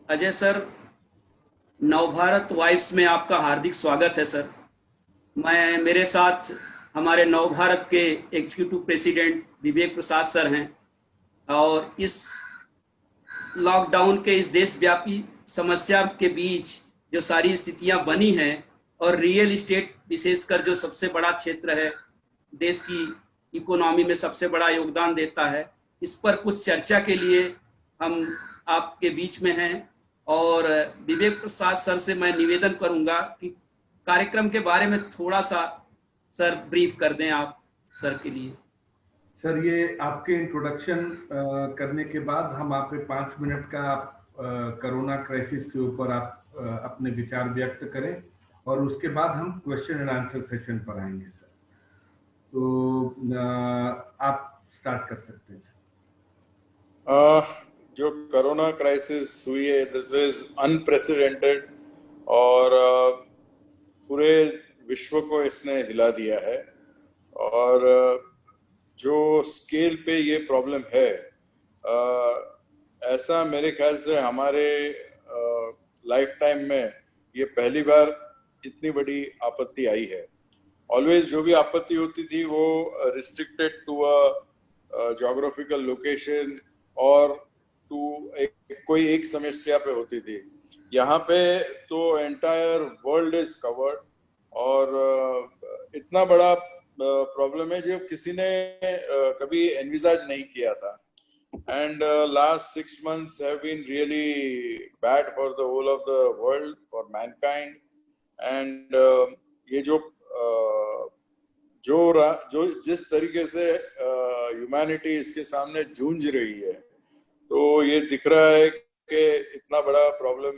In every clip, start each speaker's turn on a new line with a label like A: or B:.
A: Ajay sir, Navbharat vibes में आपका हार्दिक स्वागत है सर। मेरे साथ हमारे नवभारत के एग्जीक्यूटिव प्रेसिडेंट विवेक प्रसाद सर हैं और इस लॉकडाउन के इस देशव्यापी समस्या के बीच जो सारी स्थितियां बनी हैं और रियल इस्टेट विशेषकर जो सबसे बड़ा क्षेत्र है, देश की इकोनॉमी में सबसे बड़ा योगदान देता है, इस पर कुछ चर्चा के लिए हम आपके बीच में हैं। और विवेक प्रसाद सर से मैं निवेदन करूंगा कि कार्यक्रम के बारे में थोड़ा सा सर ब्रीफ कर दें आप सर के लिए।
B: सर, ये आपके इंट्रोडक्शन करने के बाद हम आपके 5 मिनट का कोरोना क्राइसिस के ऊपर आप अपने विचार व्यक्त करें और उसके बाद हम क्वेश्चन एंड आंसर सेशन पर आएंगे सर। तो आप स्टार्ट कर सकते हैं सर।
C: जो कोरोना क्राइसिस हुई है, दिस इज अनप्रेसिडेंटेड और पूरे विश्व को इसने हिला दिया है। और जो स्केल पे ये प्रॉब्लम है, ऐसा मेरे ख्याल से हमारे लाइफ टाइम में ये पहली बार इतनी बड़ी आपत्ति आई है। ऑलवेज जो भी आपत्ति होती थी वो restricted to a geographical location और टू कोई एक समस्या पे होती थी। यहाँ पे तो एंटायर वर्ल्ड इज कवर्ड और इतना बड़ा प्रॉब्लम है जो किसी ने कभी एनविजाज नहीं किया था। And last 6 months have been really bad for the whole of the world, for mankind. And ये जो जिस तरीके से ह्यूमैनिटी इसके सामने जूझ रही है, तो ये दिख रहा है कि इतना बड़ा प्रॉब्लम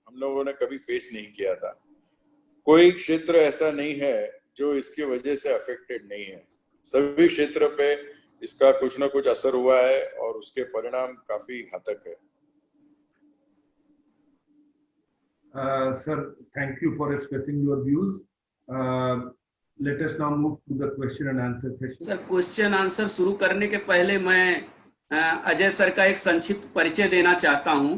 C: हम लोगों ने कभी फेस नहीं किया था। कोई क्षेत्र ऐसा नहीं है जो इसकी वजह से अफेक्टेड नहीं है। सभी क्षेत्र पे इसका कुछ ना कुछ असर हुआ है और उसके परिणाम काफी घातक है।
B: Sir, thank you for expressing your views. Let us now move to the question and answer session.
A: Sir, question answer शुरू करने के पहले मैं अजय सर का एक संक्षिप्त परिचय देना चाहता हूं।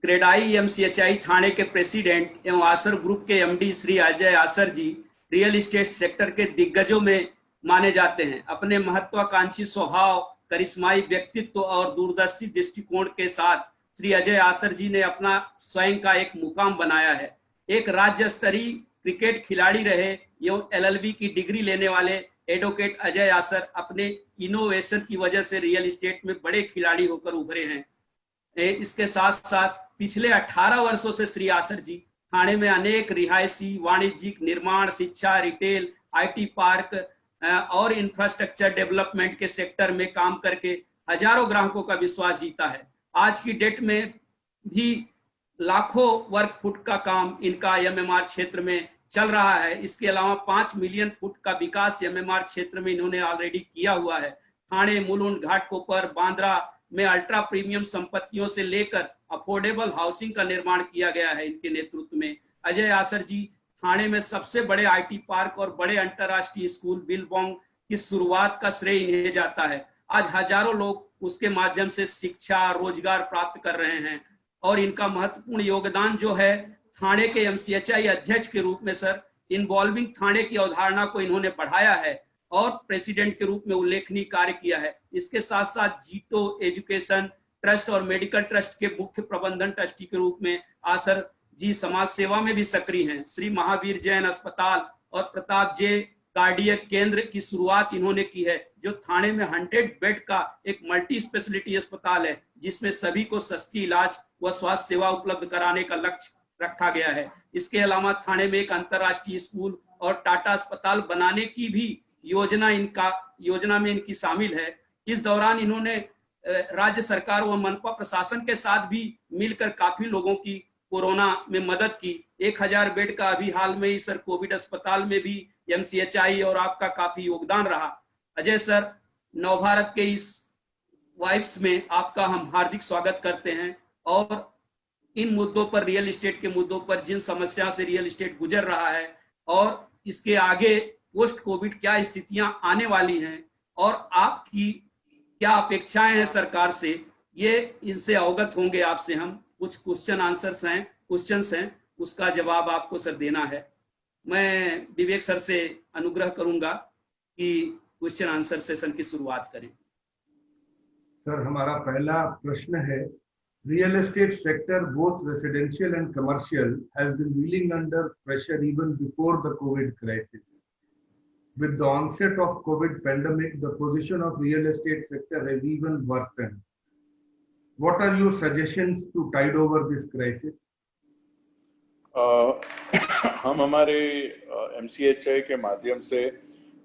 A: क्रेडाई एमसीएचआई थाने के प्रेसिडेंट एवं आसर ग्रुप के एमडी श्री अजय आसर जी रियल इस्टेट सेक्टर के दिग्गजों में माने जाते हैं। अपने महत्वाकांक्षी स्वभाव, करिश्माई व्यक्तित्व और दूरदर्शी दृष्टिकोण के साथ श्री अजय आसर जी ने अपना स्वयं का एक मुकाम बनाया है। एक राज्य स्तरीय क्रिकेट खिलाड़ी रहे एवं एलएलबी की डिग्री लेने वाले एडवोकेट अजय आसर अपने इनोवेशन की वजह से रियल इस्टेट में बड़े खिलाड़ी होकर उभरे हैं। इसके साथ साथ पिछले 18 वर्षों से श्री आसर जी थाने में अनेक रिहायशी, वाणिज्यिक, निर्माण, शिक्षा, रिटेल, आईटी पार्क और इंफ्रास्ट्रक्चर डेवलपमेंट के सेक्टर में काम करके हजारों ग्राहकों का विश्वास जीता है। आज की डेट में भी लाखों वर्ग फुट का काम इनका एमएमआर क्षेत्र में चल रहा है। इसके अलावा 5 मिलियन फुट का विकास एमएमआर क्षेत्र में इन्होंने ऑलरेडी किया हुआ है। थाने, मुलुंड, घाटकोपर, बांद्रा में अल्ट्रा प्रीमियम संपत्तियों से लेकर अफोर्डेबल हाउसिंग का निर्माण किया गया है इनके नेतृत्व में। अजय आसर जी थाने में सबसे बड़े आईटी पार्क और बड़े अंतरराष्ट्रीय स्कूल बिलबोंग की शुरुआत का श्रेय इन्हें जाता है। आज हजारों लोग उसके माध्यम से शिक्षा, रोजगार प्राप्त कर रहे हैं और इनका महत्वपूर्ण योगदान जो है थाने के एमसीएचआई अध्यक्ष के रूप में सर, इन्वॉल्विंग थाने की अवधारणा को इन्होंने बढ़ाया है और प्रेसिडेंट के रूप में उल्लेखनीय कार्य किया है। इसके साथ साथ जीतो एजुकेशन ट्रस्ट और मेडिकल ट्रस्ट के मुख्य प्रबंधन ट्रस्टी के रूप में आसर जी समाज सेवा में भी सक्रिय हैं। श्री महावीर जैन अस्पताल और प्रताप जे कार्डियक केंद्र की शुरुआत इन्होंने की है, जो थाने में 100 बेड का एक मल्टी स्पेशलिटी अस्पताल है, जिसमें सभी को सस्ती इलाज व स्वास्थ्य सेवा उपलब्ध कराने का लक्ष्य रखा गया है। इसके अलावा थाने में एक अंतरराष्ट्रीय स्कूल और टाटा अस्पताल बनाने की भी योजना में इनकी शामिल है। इस दौरान इन्होंने राज्य सरकार व मनपा प्रशासन के साथ भी मिलकर काफी लोगों की कोरोना में मदद की। 1000 बेड का अभी हाल में ही सर कोविड अस्पताल में भी एमसीएचआई और आपका काफी योगदान रहा। अजय सर, नवभारत के इस वाइब्स में आपका हम हार्दिक स्वागत करते हैं और इन मुद्दों पर, रियल इस्टेट के मुद्दों पर, जिन समस्या से रियल इस्टेट गुजर रहा है और इसके आगे पोस्ट कोविड क्या स्थितियां आने वाली हैं और आपकी क्या अपेक्षाएं हैं सरकार से, ये इनसे अवगत होंगे आपसे हम। कुछ क्वेश्चंस हैं, उसका जवाब आपको सर देना है। मैं विवेक सर से अनुग्रह करूंगा कि क्वेश्चन आंसर सेशन की शुरुआत करें।
B: सर, हमारा पहला प्रश्न है, real estate sector both residential and commercial has been reeling under pressure even before the covid crisis. With the onset of COVID pandemic, the position of real estate sector has even worsened. What are your suggestions to tide over this crisis?
C: हम हमारे MCHI के माध्यम से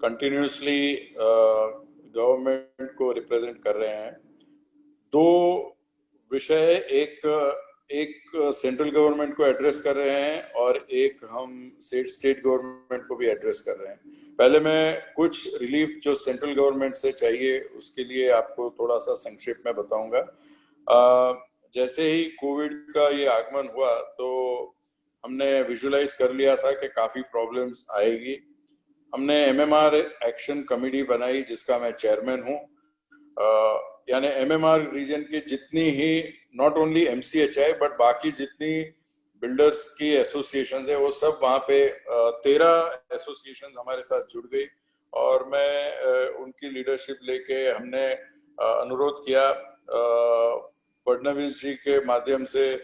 C: continuously government को represent कर रहे हैं। दो विषय, एक सेंट्रल गवर्नमेंट को एड्रेस कर रहे हैं और एक हम स्टेट गवर्नमेंट को भी एड्रेस कर रहे हैं। पहले मैं कुछ रिलीफ जो सेंट्रल गवर्नमेंट से चाहिए उसके लिए आपको थोड़ा सा संक्षेप में बताऊंगा। जैसे ही कोविड का ये आगमन हुआ तो हमने विजुलाइज कर लिया था कि काफी प्रॉब्लम्स आएगी। हमने MMR एक्शन कमेटी बनाई जिसका मैं चेयरमैन हूँ। यानी MMR रीजन की जितनी ही नॉट ओनली MCHI बट बाकी जितनी बिल्डर्स की एसोसिएशंस है वो सब वहाँ पे 13 एसोसिएशंस हमारे साथ जुड़ गई और मैं उनकी लीडरशिप लेके हमने अनुरोध किया। फडणवीस जी के माध्यम से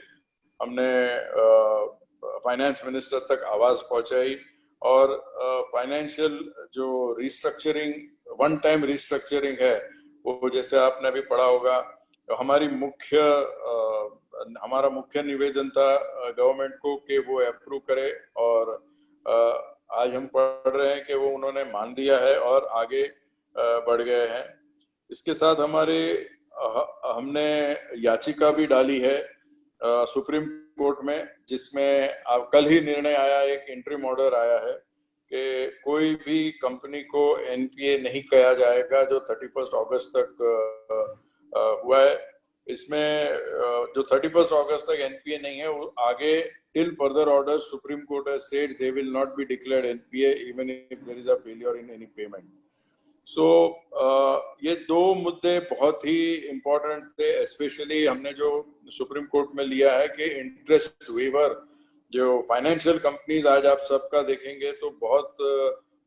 C: हमने फाइनेंस मिनिस्टर तक आवाज पहुंचाई और फाइनेंशियल जो रिस्ट्रक्चरिंग, वन टाइम रिस्ट्रक्चरिंग है वो जैसे आपने भी पढ़ा होगा, हमारा मुख्य निवेदन था गवर्नमेंट को कि वो अप्रूव करे और आज हम पढ़ रहे हैं कि वो उन्होंने मान लिया है और आगे बढ़ गए हैं। इसके साथ हमने याचिका भी डाली है सुप्रीम कोर्ट में, जिसमें अब कल ही निर्णय आया, एक इंटरिम ऑर्डर आया है कि कोई भी कंपनी को NPA नहीं किया जाएगा जो 31 अगस्त तक हुआ है। इसमें जो 31 अगस्त तक NPA नहीं है वो आगे till further order Supreme Court has said they will not be declared NPA even if there is a failure in any payment. So ये दो मुद्दे बहुत ही इम्पोर्टेंट थे। स्पेशली हमने जो सुप्रीम कोर्ट में लिया है कि इंटरेस्ट वेवर, जो फाइनेंशियल कंपनीज आज आप सबका देखेंगे तो बहुत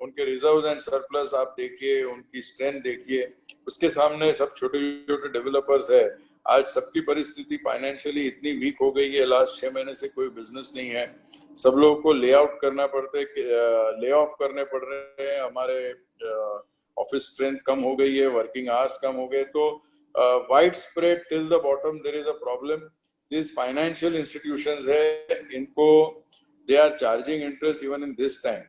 C: उनके रिजर्व्स एंड सरप्लस आप देखिए, उनकी स्ट्रेंथ देखिए, उसके सामने सब छोटे छोटे डेवलपर्स है। आज सबकी परिस्थिति फाइनेंशियली इतनी वीक हो गई है, लास्ट 6 महीने से कोई बिजनेस नहीं है, सब लोगों को ले आउट करना ले ऑफ करने पड़ रहे हैं, हमारे ऑफिस स्ट्रेंथ कम हो गई है, वर्किंग आवर्स कम हो गए। तो wide spread till the bottom there is a problem. This financial institutions है, इनको they are charging interest even in this time.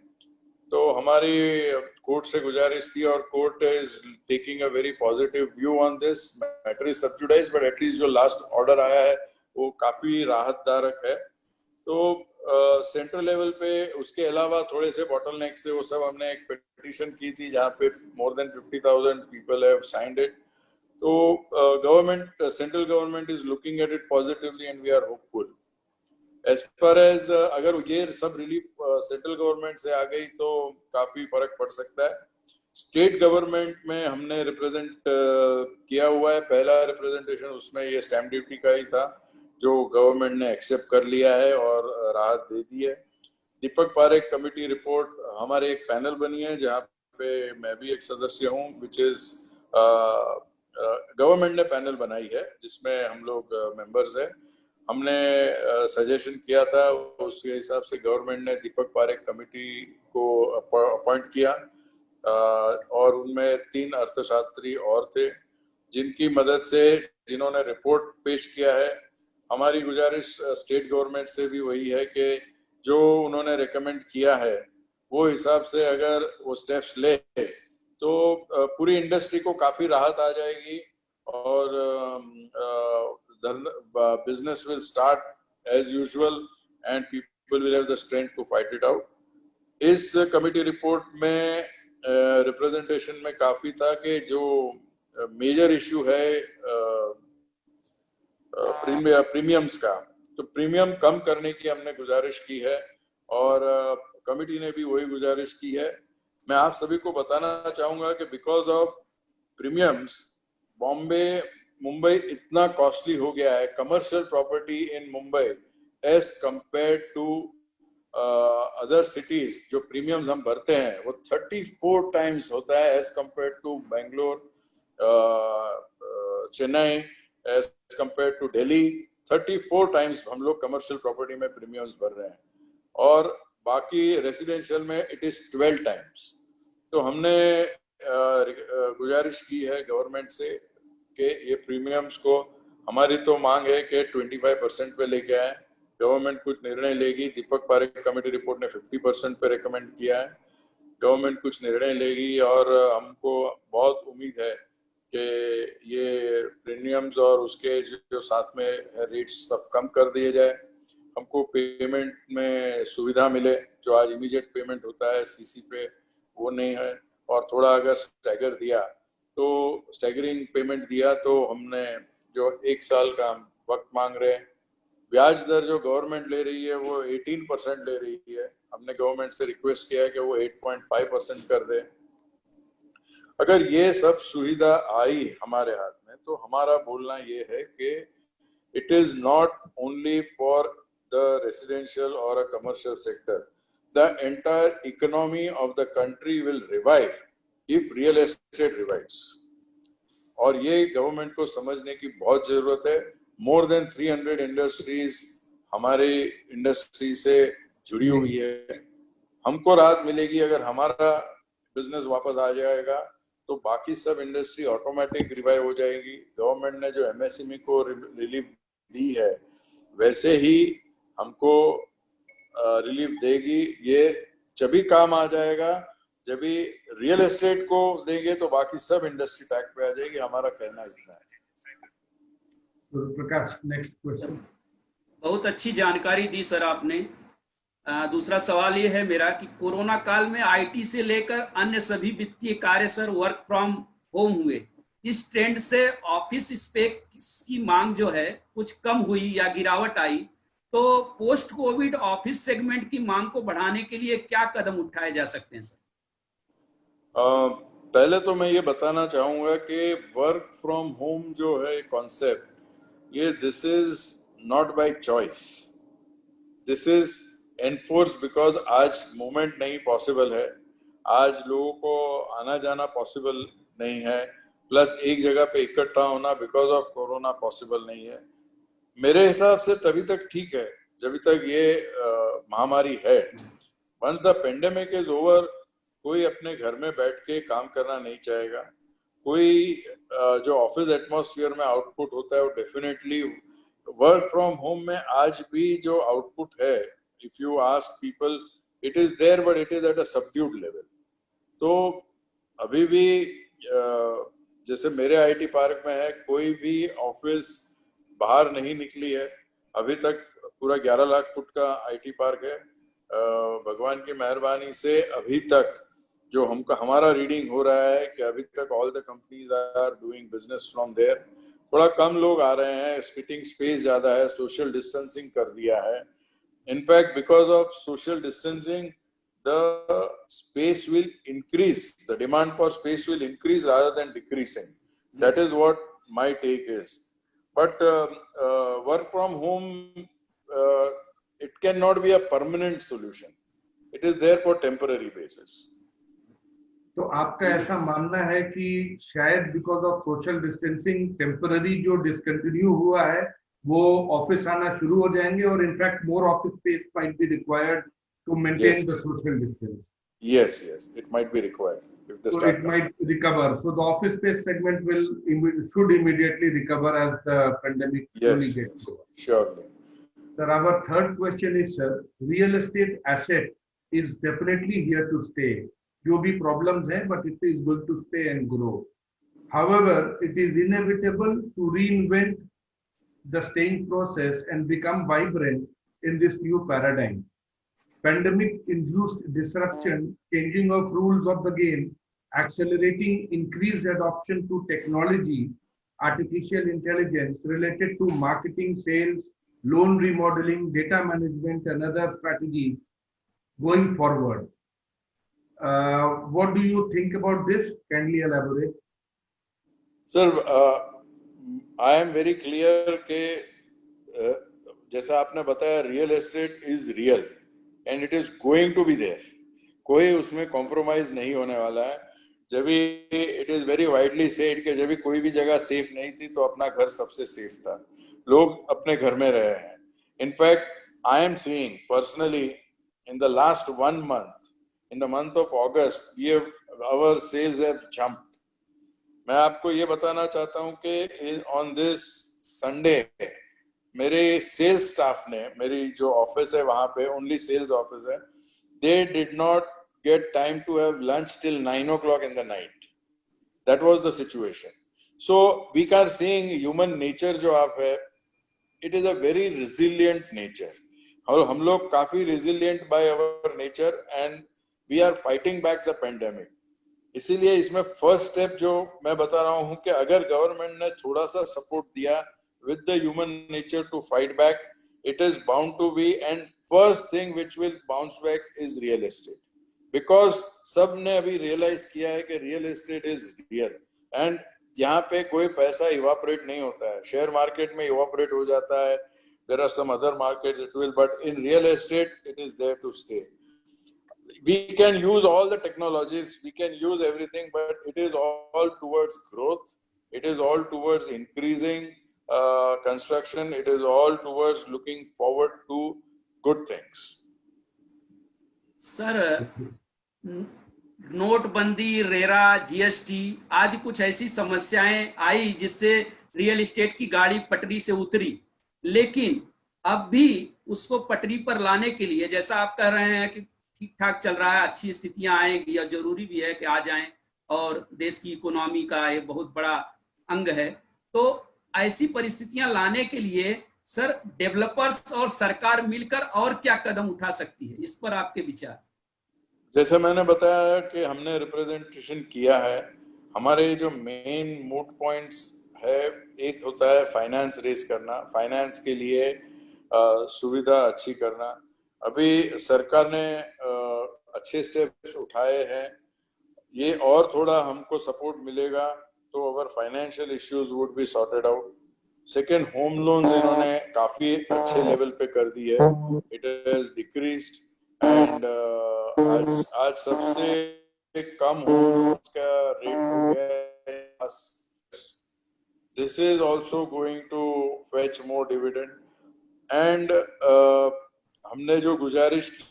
C: तो हमारी कोर्ट से गुजारिश थी और court is taking a very positive view on this. Matter is sub judice but at least जो last order आया है वो काफी राहतदायक है। तो सेंट्रल लेवल पे उसके अलावा थोड़े से बॉटलनेक से वो सब हमने एक पिटीशन की थी जहाँ पे more than 50,000 people have signed it. तो government, central government is looking at it positively and we are hopeful. As far as अगर ये सब रिलीफ सेंट्रल गवर्नमेंट से आ गई तो काफी फर्क पड़ सकता है। स्टेट गवर्नमेंट में हमने रिप्रेजेंट किया हुआ है, पहला रिप्रेजेंटेशन उसमें ये स्टैम्प ड्यूटी का ही था जो गवर्नमेंट ने एक्सेप्ट कर लिया है और राहत दे दी है। दीपक पारेख कमेटी रिपोर्ट, हमारे एक पैनल बनी है जहाँ पे मैं भी एक सदस्य हूँ, विच इज गवर्नमेंट ने पैनल बनाई है जिसमें हम लोग मेंबर्स हैं। हमने सजेशन किया था, उसके हिसाब से गवर्नमेंट ने दीपक पारेख कमेटी को अपॉइंट किया और उनमें 3 अर्थशास्त्री और थे जिनकी मदद से, जिन्होंने रिपोर्ट पेश किया है। हमारी गुजारिश स्टेट गवर्नमेंट से भी वही है कि जो उन्होंने रेकमेंड किया है वो हिसाब से अगर वो स्टेप्स ले तो पूरी इंडस्ट्री को काफी राहत आ जाएगी और business will start as usual and people will have the strength to fight it out. इस कमेटी रिपोर्ट में रिप्रेजेंटेशन में काफी था कि जो मेजर इश्यू है प्रीमियम्स का, तो प्रीमियम कम करने की हमने गुजारिश की है और कमेटी ने भी वही गुजारिश की है। मैं आप सभी को बताना चाहूंगा कि because of premiums Bombay Mumbai इतना कॉस्टली हो गया है, commercial property in Mumbai as compared to other cities, जो प्रीमियम्स हम भरते हैं वो 34 टाइम्स होता है as compared to Bangalore, Chennai, as compared to Delhi. 34 times हम लोग कमर्शियल प्रॉपर्टी में प्रीमियम्स भर रहे हैं, और बाकी रेसिडेंशियल में इट इज 12 टाइम्स। तो हमने गुजारिश की है गवर्नमेंट से कि ये प्रीमियम्स को, हमारी तो मांग है कि 25% पे लेके आए। गवर्नमेंट कुछ निर्णय लेगी, दीपक पारेख कमेटी रिपोर्ट ने 50% पे रिकमेंड किया है, गवर्नमेंट कुछ निर्णय लेगी, और हमको बहुत उम्मीद है कि ये प्रीमियम्स और उसके जो साथ में रेट्स सब कम कर दिए जाए, हमको पेमेंट में सुविधा मिले। जो आज इमीडिएट पेमेंट होता है सीसी पे वो नहीं है, और थोड़ा अगर स्टैगर दिया तो स्टैगरिंग पेमेंट दिया तो हमने जो 1 साल का हम वक्त मांग रहे हैं, ब्याज दर जो गवर्नमेंट ले रही है वो 18% ले रही है। हमने गवर्नमेंट से रिक्वेस्ट किया है कि वो 8.5% कर दे। अगर ये सब सुविधा आई हमारे हाथ में तो हमारा बोलना ये है कि it is not only for the residential और a commercial sector, the entire economy of the country will revive if real estate revives. और ये गवर्नमेंट को समझने की बहुत जरूरत है। मोर देन 300 इंडस्ट्रीज हमारी इंडस्ट्री से जुड़ी हुई है। हमको राहत मिलेगी अगर हमारा बिजनेस वापस आ जाएगा तो बाकी सब इंडस्ट्री ऑटोमेटिक रिवाइव हो जाएगी। गवर्नमेंट ने जो एमएसएमई को रिलीफ दी है वैसे ही हमको रिलीफ देगी। ये जब भी काम आ जाएगा, जब भी रियल एस्टेट को देंगे तो बाकी सब इंडस्ट्री टैग पे आ जाएगी। हमारा कहना इतना है।
B: प्रकाश, नेक्स्ट क्वेश्चन।
A: बहुत अच्छी जानकारी दी सर आपने। दूसरा सवाल ये है मेरा कि कोरोना काल में आईटी से लेकर अन्य सभी वित्तीय कार्य सर वर्क फ्रॉम होम हुए। इस ट्रेंड से ऑफिस स्पेस की मांग जो है कुछ कम हुई या गिरावट आई, तो पोस्ट कोविड ऑफिस सेगमेंट की मांग को बढ़ाने के लिए क्या कदम उठाए जा सकते हैं सर?
C: पहले तो मैं ये बताना चाहूंगा कि वर्क फ्रॉम होम जो है कॉन्सेप्ट, ये this is not by choice, this is enforce because आज मूवमेंट नहीं पॉसिबल है, आज लोगों को आना जाना पॉसिबल नहीं है, प्लस एक जगह पे इकट्ठा होना बिकॉज ऑफ कोरोना पॉसिबल नहीं है। मेरे हिसाब से तभी तक ठीक है जब तक ये महामारी है। Once the pandemic is over, कोई अपने घर में बैठ के काम करना नहीं चाहेगा। कोई जो ऑफिस एटमॉस्फेयर में आउटपुट होता है वो डेफिनेटली वर्क फ्रॉम होम में आज भी जो आउटपुट है, if you ask people, it is there but it is at a subdued level. तो अभी भी जैसे मेरे आईटी पार्क में है, कोई भी ऑफिस बाहर नहीं निकली है अभी तक। पूरा 11 लाख फुट का आईटी पार्क है। भगवान की मेहरबानी से अभी तक जो हमारा रीडिंग हो रहा है कि अभी तक all the companies are doing business from there. थोड़ा कम लोग आ रहे हैं, स्पीटिंग स्पेस ज्यादा है, सोशल डिस्टेंसिंग कर दिया है। In fact because of social distancing the space will increase, the demand for space will increase rather than decreasing. That is what my take is. But work from home, it cannot be a permanent solution. It is there for temporary basis.
B: तो आपका ऐसा मानना है कि शायद because of social distancing temporary जो discontinue हुआ है वो ऑफिस आना शुरू हो जाएंगे और in fact more office space might be required to maintain the social distance.
C: Yes, it might be required. If the
B: so it might recover. So the office space segment should immediately recover as the pandemic fully gets over.
C: Surely.
B: Sir, our third question is, sir, real estate asset is definitely here to stay. जो भी problems हैं, but it is going to stay and grow. However, it is inevitable to reinvent the staying process and become vibrant in this new paradigm. Pandemic-induced disruption, changing of rules of the game, accelerating increased adoption to technology, artificial intelligence related to marketing, sales, loan remodeling, data management, and other strategies going forward. What do you think about this? Kindly elaborate.
C: Sir, I am very clear के जैसा आपने बताया, real estate is real and it is going to be there. कोई उसमें compromise नहीं होने वाला है. जब भी it is very widely said कि जब भी कोई भी जगह सेफ नहीं थी तो अपना घर सबसे सेफ था. लोग अपने घर में रहे हैं. In fact I am seeing personally in the last 1 month, in the month of August, our sales have jumped. मैं आपको ये बताना चाहता हूँ कि ऑन दिस संडे मेरे सेल्स स्टाफ ने, मेरी जो ऑफिस है वहां पे ओनली सेल्स ऑफिस है, they did not get time to have lunch till 9 o'clock in the night. That was the situation. So we are seeing human nature जो आप है, it is a very resilient nature. और हम लोग काफी resilient by our nature and we are fighting back the pandemic. इसीलिए इसमें first step जो मैं बता रहा हूँ कि अगर गवर्नमेंट ने थोड़ा सा सपोर्ट दिया with the human nature to fight back, it is bound to be, and first thing which will bounce back is real estate, because सब ने अभी realize किया है कि real estate is real and यहाँ पे कोई पैसा evaporate नहीं होता है. शेयर मार्केट में evaporate हो जाता है, there are some other markets it will, but in real estate it is there to stay. We can use all the technologies, we can use everything, but it is all towards growth, it is all towards increasing construction, it is all towards looking forward to good things.
A: Sir, नोटबंदी, RERA, GST आदि कुछ ऐसी समस्याएं आई जिससे real estate की गाड़ी पटरी से उतरी, लेकिन अब भी उसको पटरी पर लाने के लिए, जैसा आप कह रहे हैं कि ठीक ठाक चल रहा है, अच्छी स्थितियां आएंगी और जरूरी भी है कि आ जाएं, और देश की इकोनॉमी का ये बहुत बड़ा अंग है, तो ऐसी परिस्थितियां लाने के लिए सर डेवलपर्स और सरकार मिलकर और क्या कदम उठा सकती है, इस पर आपके विचार?
C: जैसे मैंने बताया कि हमने रिप्रेजेंटेशन किया है, हमारे जो मेन मूड पॉइंट्स है, एक होता है फाइनेंस रेस करना, फाइनेंस के लिए सुविधा अच्छी करना. अभी सरकार ने अच्छे स्टेप्स उठाए हैं, ये और थोड़ा हमको सपोर्ट मिलेगा तो our financial issues would be sorted out. Second, home loans इन्होंने काफी अच्छे लेवल पे कर दी है, इट हैज डिक्रीज्ड एंड आज सबसे कम होम लोन्स का रेट हो गया है. This is also going to fetch more dividend and हमने जो गुजारिश की,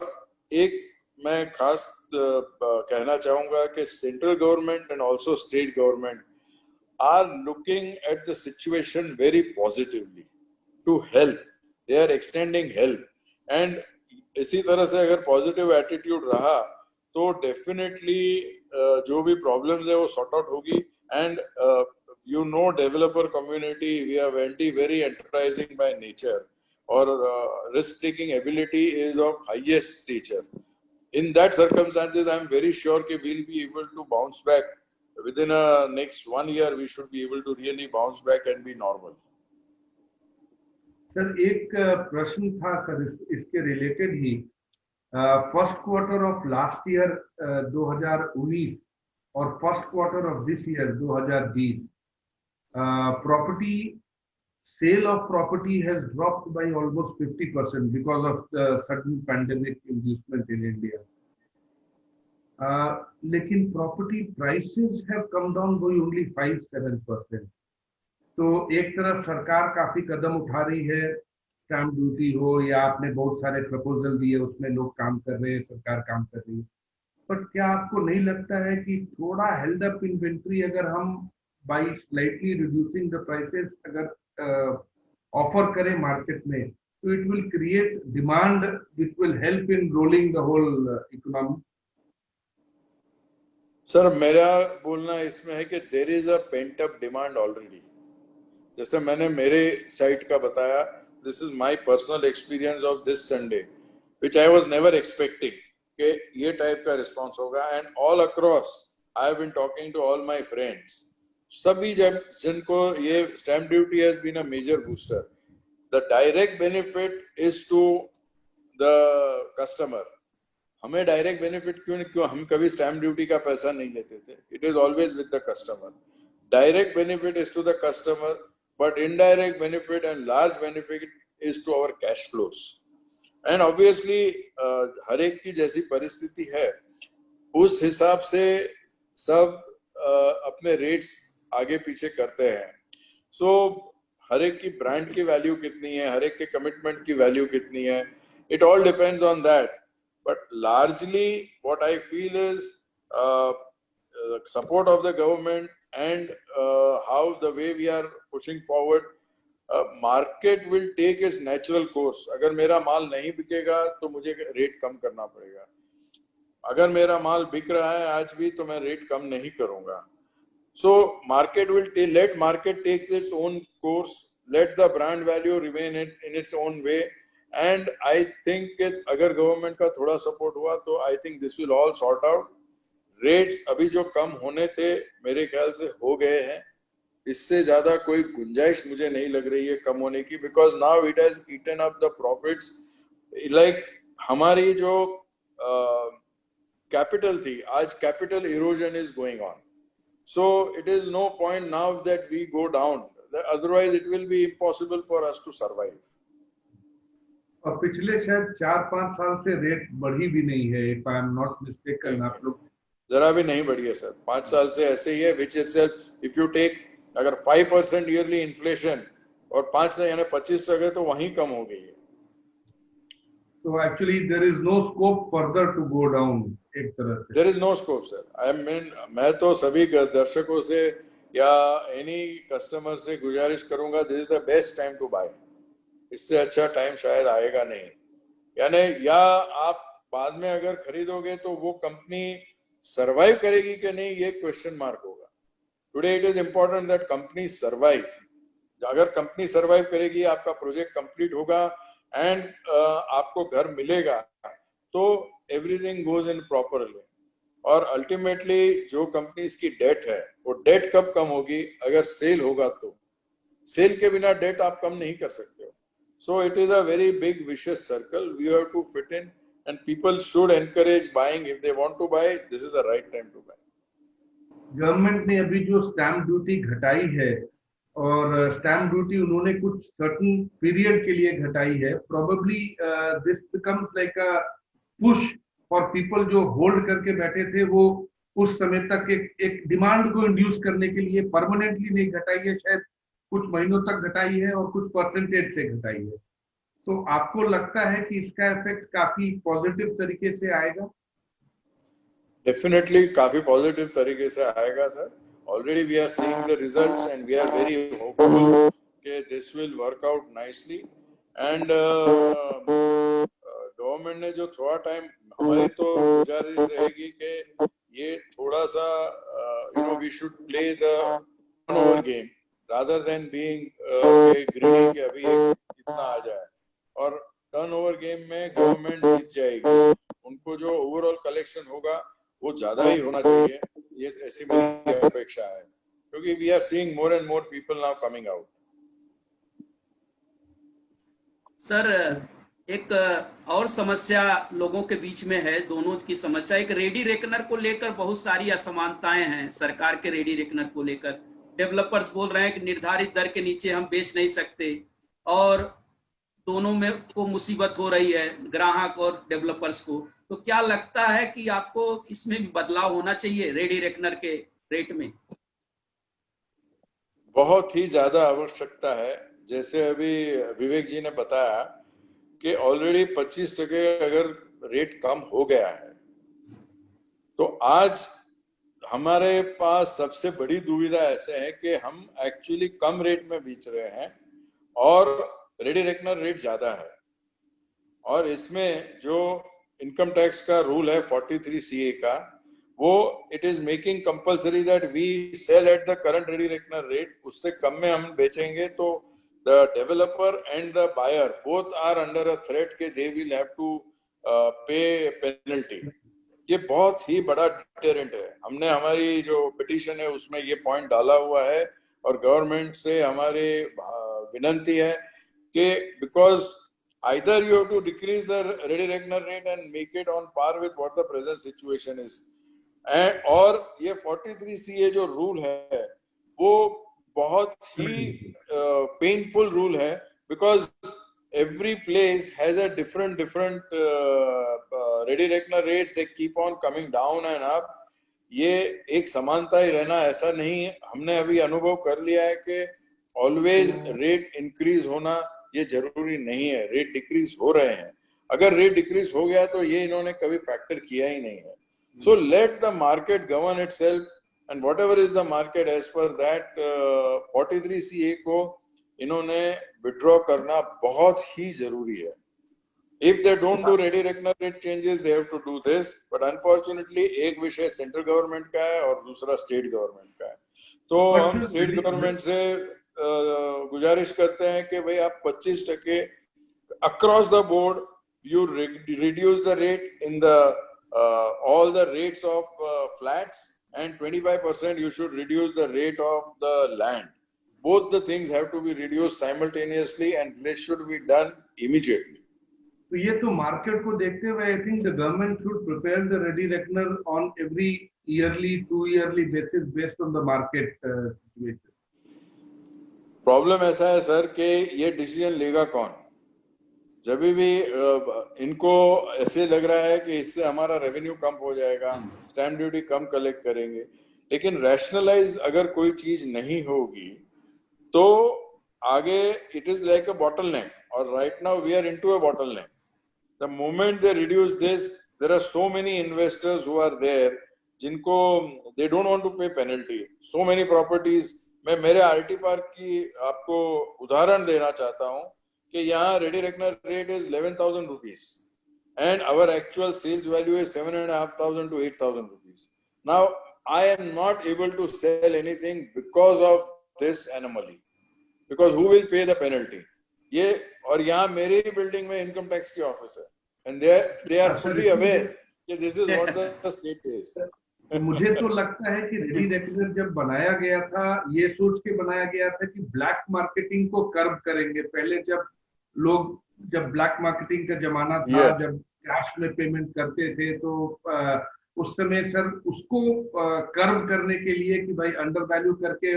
C: एक मैं खास कहना चाहूंगा कि central government and also state government are looking at the situation very positively to help. They are extending help, and इसी तरह से अगर positive attitude रहा तो definitely जो भी problems है वो sort out होगी. And you know, developer community, we are very enterprising by nature, or risk taking ability is of highest nature. In that circumstances, I am very sure that we will be able to bounce back. Within next 1 year, we should be able to really bounce back and be normal.
B: Sir, एक प्रश्न था sir इसके related he. First quarter of last year 2019 और first quarter of this year 2020, property sale of property has dropped by almost 50% because of the sudden pandemic inducement in India. लेकिन property prices have come down by only 5-7%. तो एक तरफ सरकार काफी कदम उठा रही है, स्टैम्प ड्यूटी हो या आपने बहुत सारे प्रपोजल दिए, उसमें लोग काम कर रहे हैं, सरकार काम कर रही है, बट क्या आपको नहीं लगता है कि थोड़ा हेल्ड अप इन्वेंट्री अगर हम by slightly reducing the prices अगर ऑफर करें मार्केट में, तो it will create demand which will help in rolling the whole economy?
C: Sir, मेरा बोलना इसमें है कि there is a pent up demand already. जैसे मैंने मेरे साइट का बताया, this is my personal experience of this Sunday, which I was never expecting कि ये टाइप का रिस्पांस होगा. And all across I have been talking to all my friends, सभी जिनको ये stamp duty has been a major booster. The direct benefit is to the customer. हमें direct benefit क्यों, हम कभी स्टैम्प ड्यूटी का पैसा नहीं लेते थे. It is always with the customer. Direct benefit is to the customer, but indirect benefit and large benefit is to our cash flows. And obviously हर एक की जैसी परिस्थिति है उस हिसाब से सब अपने रेट्स आगे पीछे करते हैं. So हर एक की ब्रांड की वैल्यू कितनी है, हर एक के कमिटमेंट की वैल्यू कितनी है, it all depends on that. But largely what I feel is support of the government and how the way we are pushing forward, market will take its natural course. अगर मेरा माल नहीं बिकेगा तो मुझे rate कम करना पड़ेगा. अगर मेरा माल बिक रहा है आज भी तो मैं रेट कम नहीं करूंगा. So market will let market takes its own course, let the brand value remain in its own way, and I think that अगर गवर्नमेंट का थोड़ा सपोर्ट हुआ तो I think this will all sort out. Rates अभी जो कम होने थे मेरे ख्याल से हो गए हैं. इससे ज्यादा कोई गुंजाइश मुझे नहीं लग रही है कम होने की, because now it has eaten up the profits. Like हमारी जो कैपिटल थी, आज capital erosion is going on. So it is no point now that we go down. Otherwise it will be impossible for us to survive.
B: और पिछले शायद 4-5 साल से rate बढ़ी भी नहीं है, if I am not mistaken. आप लोग
C: जरा भी नहीं बढ़ी है सर. 5 साल से ऐसे ही है. Which itself, if you take अगर 5% yearly inflation और 5 से यानी 25% तो वहीं कम हो गई है.
B: So actually there is no scope further to go down. एक तरह से
C: There is no scope sir. I mean मैं तो सभी दर्शकों से या any customer से गुजारिश करूंगा, this is the best time to buy. इससे अच्छा टाइम शायद आएगा नहीं. यानी या आप बाद में अगर खरीदोगे तो वो कंपनी सरवाइव करेगी कि नहीं ये क्वेश्चन मार्क होगा. Today it is important that company survive. अगर कंपनी सरवाइव करेगी, आपका प्रोजेक्ट कंप्लीट होगा एंड आपको घर मिलेगा तो everything goes in proper way. और अल्टीमेटली जो कंपनीज की डेट है वो डेट कब कम होगी, अगर सेल होगा तो. सेल के बिना डेट आप कम नहीं कर सकते हो. So it is a very big vicious circle we have to fit in. And people should encourage buying. If they want to buy, this is the right time to buy.
B: Government ने अभी जो stamp duty घटाई है, और stamp duty उन्होंने कुछ certain period के लिए घटाई है. Probably this becomes like a push for people जो होल्ड करके बैठे थे, वो उस समय तक एक डिमांड को इंड्यूस करने के लिए. परमानेंटली नहीं घटाई है, शायद कुछ महीनों तक घटाई है और कुछ परसेंटेज से घटाई है. तो आपको लगता है कि इसका इफेक्ट काफी पॉजिटिव तरीके से आएगा?
C: डेफिनेटली काफी पॉजिटिव तरीके से आएगा sir. Already we are seeing the results and we are very hopeful कि this will work out nicely. And government ने जो थोड़ा टाइम, हमारी तो गुजारिश रहेगी कि ये थोड़ा सा we should play the turnover game rather than being greedy कि अभी इतना आ जाए. और टर्नओवर गेम में गवर्नमेंट जीत जाएगी. उनको जो ओवरऑल कलेक्शन होगा वो ज्यादा ही होना चाहिए, ये ऐसी मेरी अपेक्षा है, क्योंकि we are seeing more and more people now coming out.
A: Sir एक और समस्या लोगों के बीच में है, दोनों की समस्या. एक रेडी रेकनर को लेकर बहुत सारी असमानताएं हैं सरकार के रेडी रेकनर को लेकर. डेवलपर्स बोल रहे हैं कि निर्धारित दर के नीचे हम बेच नहीं सकते, और दोनों में को मुसीबत हो रही है, ग्राहक और डेवलपर्स को. तो क्या लगता है कि आपको इसमें भी बदलाव होना चाहिए रेडी रेकनर के रेट में?
C: बहुत ही ज्यादा आवश्यकता है. जैसे अभी विवेक जी ने बताया कि ऑलरेडी 25% अगर रेट कम हो गया है, तो आज हमारे पास सबसे बड़ी दुविधा ऐसे है कि हम एक्चुअली कम रेट में बेच रहे हैं और रेडी रेकनर रेट ज्यादा है. और इसमें जो इनकम टैक्स का रूल है 43 CA का, वो it is making compulsory that we sell at the current ready reckoner rate. उससे कम में हम बेचेंगे तो the developer and the buyer both are under a threat के they will have to pay penalty. ये बहुत ही बड़ा डिटरेंट है. हमने हमारी जो पिटीशन है उसमें ये पॉइंट डाला हुआ है, और गवर्नमेंट से हमारी विनंती है कि because either you have to decrease the ready reckoner rate and make it on par with what the present situation is, and और ये 43 CA जो रूल है वो बहुत ही पेनफुल रूल है, because every place has a different ready reckoner rates, they keep on coming down and up. ये एक समानता ही रहना ऐसा नहीं है. हमने अभी अनुभव कर लिया है कि ऑलवेज रेट इंक्रीज होना ये जरूरी नहीं है. रेट डिक्रीज हो रहे हैं. अगर रेट डिक्रीज हो गया तो ये इन्होंने कभी फैक्टर किया ही नहीं है. So let the market govern itself, and whatever is the market as per that 43CA को इन्होंने विड्रॉ करना बहुत ही जरूरी है. If they don't do ready reckoner rate changes, they have to do this. But unfortunately, एक विषय central government का है और दूसरा स्टेट गवर्नमेंट का है. तो हम स्टेट गवर्नमेंट से गुजारिश करते हैं कि भाई आप 25% across the board you reduce the rate in the all the rates of flats, and 25% you should reduce the rate of the land. Both the things have to be reduced simultaneously, and this should be done immediately.
B: तो ये तो market को देखते हुए I think the government should prepare the ready reckoner on every yearly 2 yearly basis based on the market situation.
C: Problem ऐसा है sir कि ये डिसीजन लेगा कौन? जब भी इनको ऐसे लग रहा है कि इससे हमारा रेवेन्यू कम हो जाएगा, स्टैम्प ड्यूटी कम कलेक्ट करेंगे, लेकिन रैशनलाइज अगर कोई चीज नहीं होगी तो आगे it is like a bottleneck, और right now we are into a bottleneck. The moment they reduce this, there are so many investors who are there जिनको they don't want to pay penalty. So many properties. मैं मेरे RT park की आपको उदाहरण देना चाहता हूं कि यहाँ ready reckoner rate is 11,000 rupees and our actual sales value is 7,500 to 8,000 rupees. Now I am not able to sell anything because of this anomaly, because who will pay the penalty? ये और यहाँ मेरी ही building में income tax की office है, and they are fully aware कि this is what the state is.
B: मुझे तो लगता है कि रेडी रेकनर जब बनाया गया था ये सोच के बनाया गया था कि ब्लैक मार्केटिंग को कर्ब करेंगे. पहले जब ब्लैक मार्केटिंग का जमाना था,
C: Yes.
B: जब कैश में पेमेंट करते थे, तो उस समय सर उसको कर्ब करने के लिए कि भाई अंडर वैल्यू करके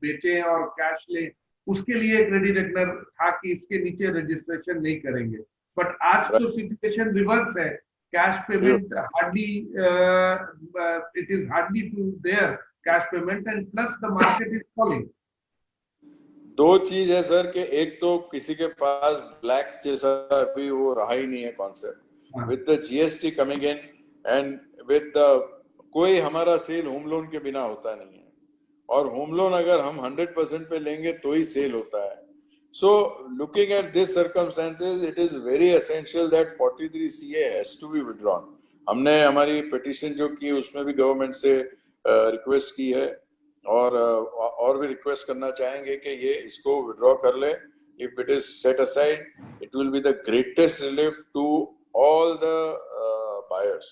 B: बेचें और कैश ले, उसके लिए एक रेडी रेकनर था कि इसके नीचे रजिस्ट्रेशन नहीं करेंगे. बट आज तो सिचुएशन रिवर्स है. Cash payment hardly it is hardly to there cash payment, and plus the market is falling.
C: दो चीज है सर कि एक तो किसी के पास ब्लैक जैसा अभी वो रहा ही नहीं है concept. With the GST coming in and with the कोई हमारा सेल होम लोन के बिना होता नहीं है, और होम लोन अगर हम 100% पे लेंगे तो ही सेल होता है. So looking at this circumstances it is very essential that 43CA has to be withdrawn. हमने हमारी पिटीशन जो की उसमें भी गवर्नमेंट से रिक्वेस्ट की है, और भी रिक्वेस्ट करना चाहेंगे कि ये इसको विड्रॉ कर ले. If it is set aside it will be the greatest relief to all the buyers.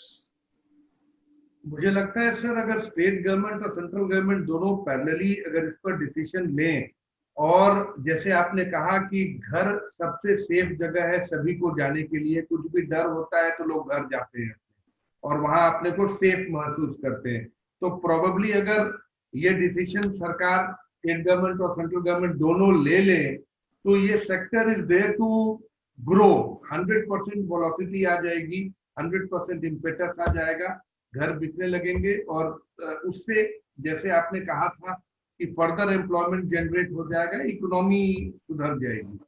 B: मुझे लगता है सर अगर स्टेट गवर्नमेंट और सेंट्रल गवर्नमेंट दोनों पैरेलली अगर इस पर डिसीजन लें, और जैसे आपने कहा कि घर सबसे सेफ जगह है सभी को जाने के लिए, कुछ भी डर होता है तो लोग घर जाते हैं और वहां अपने को सेफ महसूस करते हैं. तो प्रोबेबली अगर ये डिसीजन सरकार, स्टेट गवर्नमेंट और सेंट्रल गवर्नमेंट दोनों ले लें तो ये sector is there to grow. 100% velocity आ जाएगी, 100% इम्पेटस आ जाएगा, घर बिकने लगेंगे, और उससे जैसे आपने कहा था कि फर्दर एम्प्लॉयमेंट जनरेट हो जाएगा, इकोनॉमी सुधर जाएगी.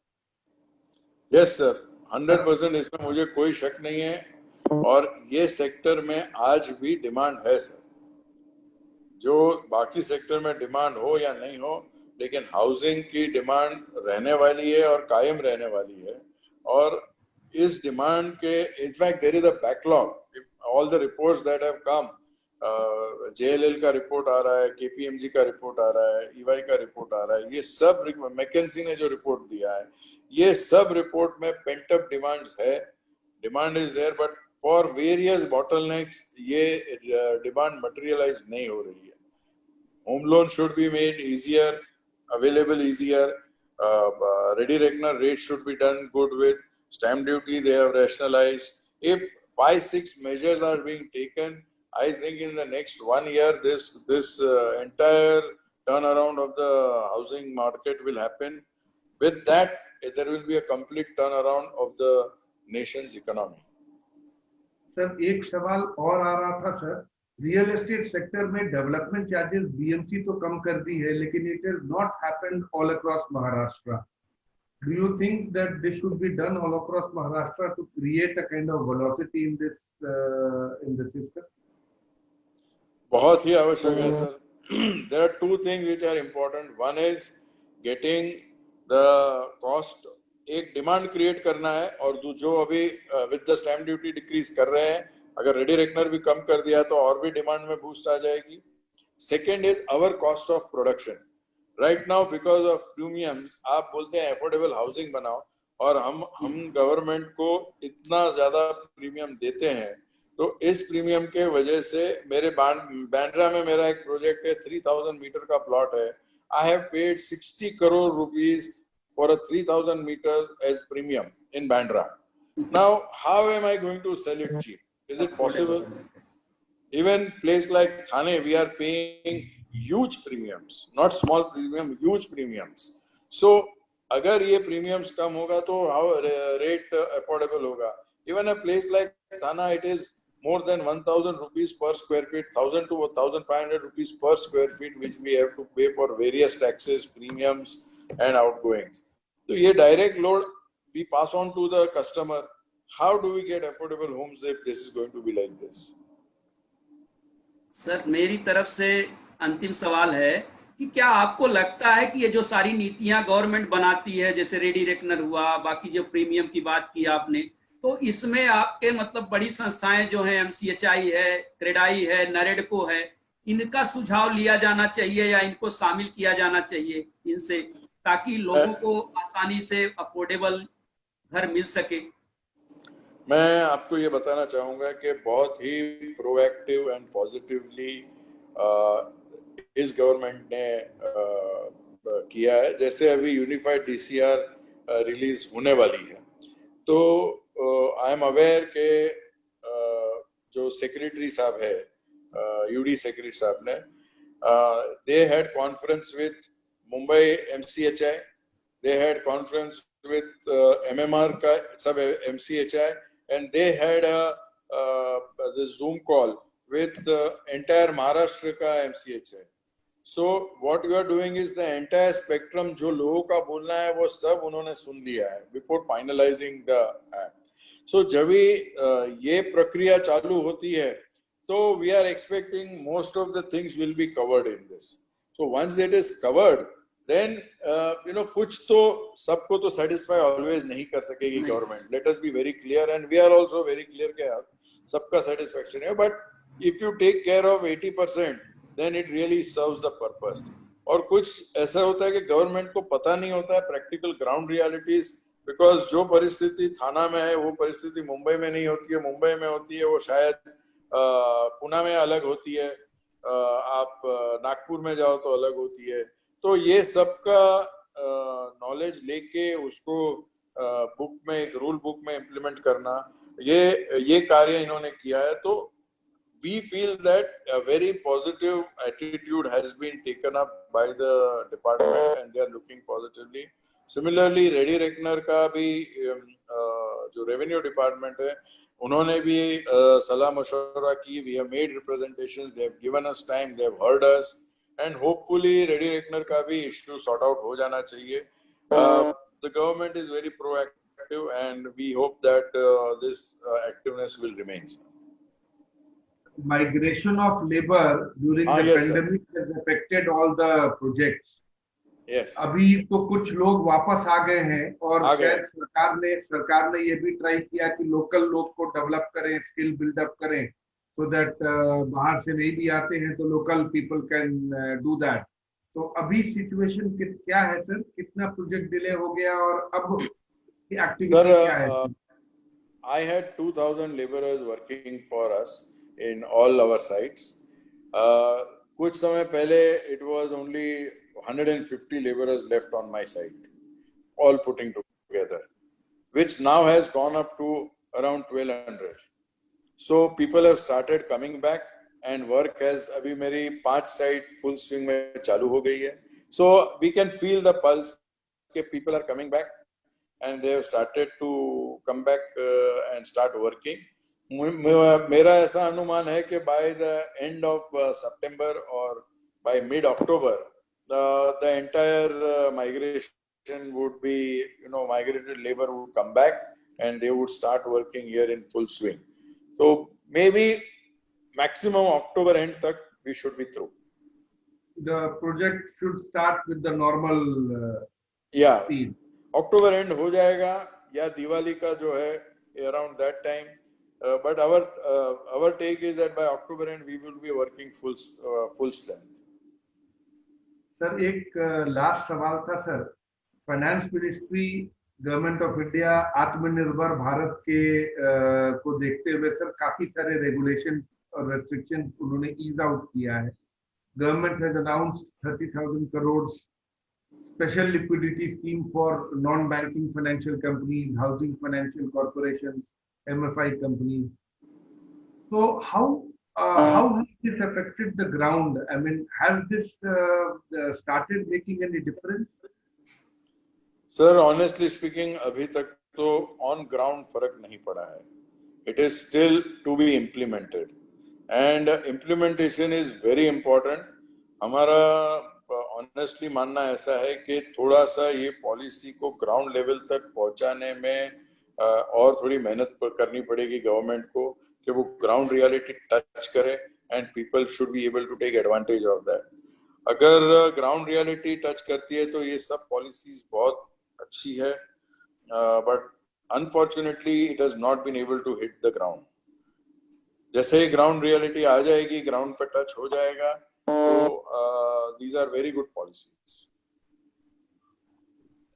C: यस सर, 100% इसमें मुझे कोई शक नहीं है. और ये सेक्टर में आज भी डिमांड है सर. जो बाकी सेक्टर में डिमांड हो या नहीं हो, लेकिन हाउसिंग की डिमांड रहने वाली है और कायम रहने वाली है. और इस डिमांड के in fact there is a backlog. All the reports that have come, JLL का रिपोर्ट आ रहा है, KPMG का रिपोर्ट आ रहा है, EY का रिपोर्ट आ रहा है, ये सब मैकेंजी ने जो रिपोर्ट दिया है, ये सब रिपोर्ट में पेंट अप डिमांड्स है. Demand is there, but for various bottlenecks ये डिमांड मटेरियलाइज नहीं हो रही है. Home loan should be made easier, available easier. Ready reckoner rate should be done good with. Stamp duty they have rationalized. If 5-6 measures are being taken, I think in the next 1 year this entire turnaround of the housing market will happen. With that, there will be a complete turnaround of the nation's economy.
B: Sir एक सवाल और आ रहा था sir, real estate sector में development charges BMC तो कम कर दी है, लेकिन it has not happened all across Maharashtra. Do you think that this should be done all across Maharashtra to create a kind of velocity in the system?
C: बहुत ही आवश्यक है sir. There are two things which are important. One is getting the cost, एक demand create करना है, और जो अभी with the stamp duty decrease कर रहे हैं, अगर रेडी रेकनर भी कम कर दिया तो और भी डिमांड में बूस्ट आ जाएगी. Second is our cost of production. Right now because of premiums आप बोलते हैं अफोर्डेबल हाउसिंग बनाओ, और हम गवर्नमेंट को इतना ज्यादा प्रीमियम देते हैं, तो इस प्रीमियम के वजह से मेरे बांद्रा में मेरा एक प्रोजेक्ट है, 3000 मीटर का प्लॉट है. I have paid 60 crore rupees for a 3000 meters as premium in Bandra. Now, how am I going to sell it cheap? Is it possible? Even place like Thane, we are paying huge premiums, not small premium, huge premiums. So, अगर ये premiums कम होगा तो how rate affordable होगा? Even a place like Thane, it is more than 1000 rupees per square feet, 1000 to 1500 rupees per square feet, which we have to pay for various taxes, premiums, and outgoings. So ये direct load we pass on to the customer. How do we get affordable homes if this is going to be like this?
A: Sir मेरी तरफ से अंतिम सवाल है कि क्या आपको लगता है कि ये जो सारी नीतियां गवर्नमेंट बनाती है, जैसे रेडी रेकनर हुआ, बाकी जो प्रीमियम की बात की आपने, तो इसमें आपके मतलब बड़ी संस्थाएं जो हैं, एमसीएचआई है, क्रेडाई है, नरेडको है, इनका सुझाव लिया जाना चाहिए या इनको शामिल किया जाना चाहिए इनसे, ताकि लोगों को आसानी से अफोर्डेबल घर मिल सके?
C: मैं आपको ये बताना चाहूंगा कि बहुत ही प्रोएक्टिव एंड पॉजिटिवली इस गवर्नमेंट ने किया है. जैसे अभी यूनिफाइड डीसीआर रिलीज होने वाली है, तो आई एम अवेयर के जो सेक्रेटरी साहब है, यूडी सेक्रेटरी साहब ने, they had conference with Mumbai MCHI, they had conference with MMR ka sub MCHI, and they had the Zoom call with entire Maharashtra ka MCHI. So what we are doing is the entire spectrum जो लोगों का बोलना है वो सब उन्होंने सुन लिया है before finalizing the act. So जब ये प्रक्रिया चालू होती है तो we are expecting most of the things will be covered in this. So once it is covered, then कुछ तो सबको तो satisfy always नहीं कर सकेगी government. Let us be very clear, and we are also very clear कि सबका satisfaction है, but if you take care of 80%, then it really serves the purpose. और कुछ ऐसा होता है कि गवर्नमेंट को पता नहीं होता है practical ground realities, because जो परिस्थिति थाना में है वो परिस्थिति मुंबई में नहीं होती है, मुंबई में होती है वो शायद पुणे में अलग होती है, आप नागपुर में जाओ तो अलग होती है. तो ये सबका नॉलेज लेके उसको बुक में, एक रूल बुक में इम्प्लीमेंट करना, ये कार्य इन्होंने किया है. तो we feel that a very positive attitude has been taken up by the department and they are looking positively. Similarly, ready reckoner का भी जो रेवेन्यू डिपार्टमेंट है उन्होंने भी सलाह मशवरा की. We have made representations, they have given us time, they have heard us. And hopefully ready reckoner का भी इश्यू सॉर्ट आउट हो जाना चाहिए. The government is very proactive and we hope that this activeness will remain.
B: Migration of labor during the
C: yes,
B: pandemic has affected all the projects.
C: Yes.
B: अभी तो कुछ लोग वापस आ गए हैं और शायद सरकार ने ये भी ट्राई किया कि लोकल लोग को डेवलप करें, स्किल बिल्डअप करें, so that बाहर से नहीं भी आते हैं तो local people can do that. तो अभी सिचुएशन क्या है सर, कितना प्रोजेक्ट डिले हो गया और अब एक्टिविटी क्या है?
C: I had 2000 laborers working for us in all our sites. कुछ समय पहले it was only 150 laborers left on my site, all putting together, which now has gone up to around 1200. So people have started coming back. and work has अभी मेरी 5 site full swing में चालू हो गई है. So we can feel the pulse के people are coming back and they have started to come back and start working. मेरा ऐसा अनुमान है कि by the end of September or by mid October the entire migration would be, migrated labor would come back and they would start working here in full swing. So maybe maximum October end tak we should be through.
B: The project should start with the normal speed.
C: October end हो जाएगा या दिवाली का जो है around that time. But our take is that by October end we will be working full strength.
B: Sir एक last सवाल था sir, finance ministry government of India आत्मनिर्भर भारत के को देखते हुए सर काफी सारे रेगुलेशन और रेस्ट्रिक्शन उन्होंने ईज आउट किया है. Government has announced 30,000 crore special liquidity scheme for non banking financial companies, housing financial corporations, MFI companies. So how has this affected the ground? I mean, has this started making any difference?
C: Sir, honestly speaking, अभी तक तो on ground फर्क नहीं पड़ा है. It is still to be implemented, and implementation is very important. हमारा honestly मानना ऐसा है कि थोड़ा सा ये पॉलिसी को ग्राउंड लेवल तक पहुंचाने में और थोड़ी मेहनत करनी पड़ेगी गवर्नमेंट को कि वो ग्राउंड रियलिटी टच करे and people should be able to take advantage of that. अगर ग्राउंड रियलिटी टच करती है तो ये सब पॉलिसीज बहुत अच्छी है, but unfortunately it has not been able to hit the ground. जैसे ही ग्राउंड रियलिटी आ जाएगी, ग्राउंड पे टच हो जाएगा, तो these are very good policies.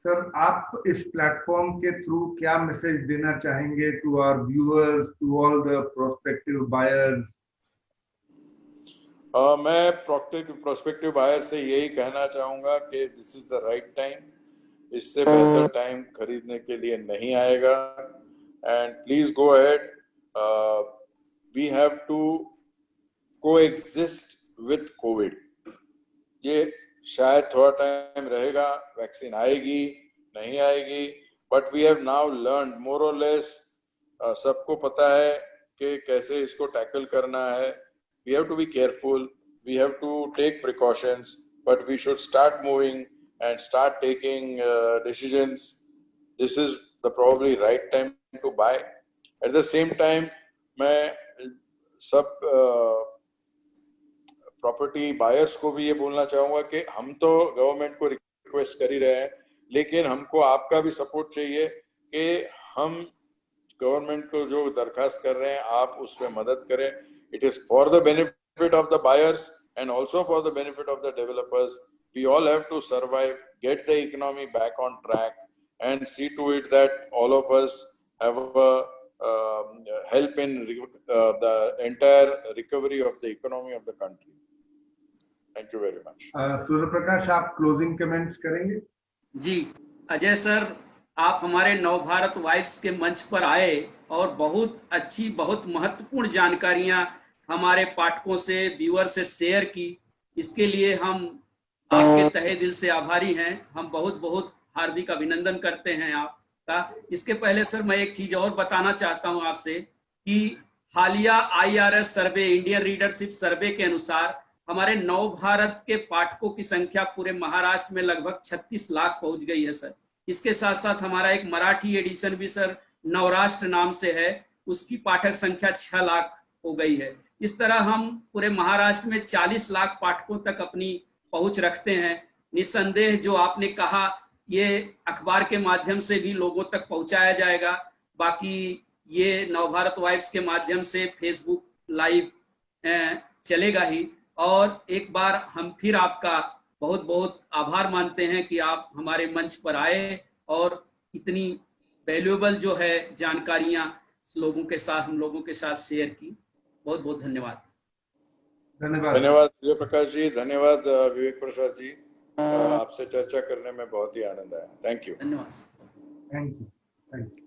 B: Sir, आप इस प्लेटफॉर्म के थ्रू क्या मैसेज देना चाहेंगे to our viewers, to all the prospective buyers?
C: मैं प्रोस्पेक्टिव बायर से यही कहना चाहूंगा कि this is the right time. इससे बेहतर टाइम खरीदने के लिए नहीं आएगा. And please go ahead. We have to coexist with covid. ये शायद थोड़ा टाइम रहेगा, वैक्सीन आएगी नहीं आएगी, but we have now learn more और लेस. सबको पता है कि कैसे इसको टैकल करना है. We have to be careful, we have to take precautions, but we should start moving and start taking decisions. This is the probably right time to buy. At the same time मैं सब property buyers को भी ये बोलना चाहूंगा कि हम तो गवर्नमेंट को रिक्वेस्ट कर ही रहे हैं, लेकिन हमको आपका भी सपोर्ट चाहिए कि हम गवर्नमेंट को जो दरखास्त कर रहे हैं आप उस पर मदद करें. It is for the benefit of the buyers and also for the benefit of the developers. We all have to survive, get the economy back on track and see to it that all of us have help in the entire recovery of the economy of the country. Thank you very much.
B: Surya Prakash, आप closing comments करेंगे?
A: जी Ajay sir, आप हमारे Navbharat vibes के मंच पर आए और बहुत अच्छी, बहुत महत्वपूर्ण जानकारियां हमारे पाठकों से, व्यूअर से शेयर की. इसके लिए हम आपके तहे दिल से आभारी हैं. हम बहुत बहुत हार्दिक अभिनंदन करते हैं आपका. इसके पहले सर मैं एक चीज और बताना चाहता हूं आपसे कि हालिया IRS सर्वे, इंडियन रीडरशिप सर्वे के अनुसार हमारे नव भारत के पाठकों की संख्या पूरे महाराष्ट्र में लगभग 36 लाख पहुंच गई है सर. इसके साथ साथ हमारा एक मराठी एडिशन भी सर नवराष्ट्र नाम से है, उसकी पाठक संख्या 6 लाख हो गई है. इस तरह हम पूरे महाराष्ट्र में 40 लाख पाठकों तक अपनी पहुंच रखते हैं. निस्संदेह जो आपने कहा ये अखबार के माध्यम से भी लोगों तक पहुंचाया जाएगा. बाकी ये नवभारत वाइब्स के माध्यम से फेसबुक लाइव चलेगा ही. और एक बार हम फिर आपका बहुत बहुत आभार मानते हैं कि आप हमारे मंच पर आए और इतनी वैल्यूएबल जो है जानकारियां लोगों के साथ, हम लोगों के साथ शेयर की. बहुत बहुत धन्यवाद.
C: धन्यवाद सूर्य प्रकाश जी, धन्यवाद विवेक प्रसाद जी. आपसे चर्चा करने में बहुत ही आनंद आया. Thank you.
A: धन्यवाद.
B: Thank you.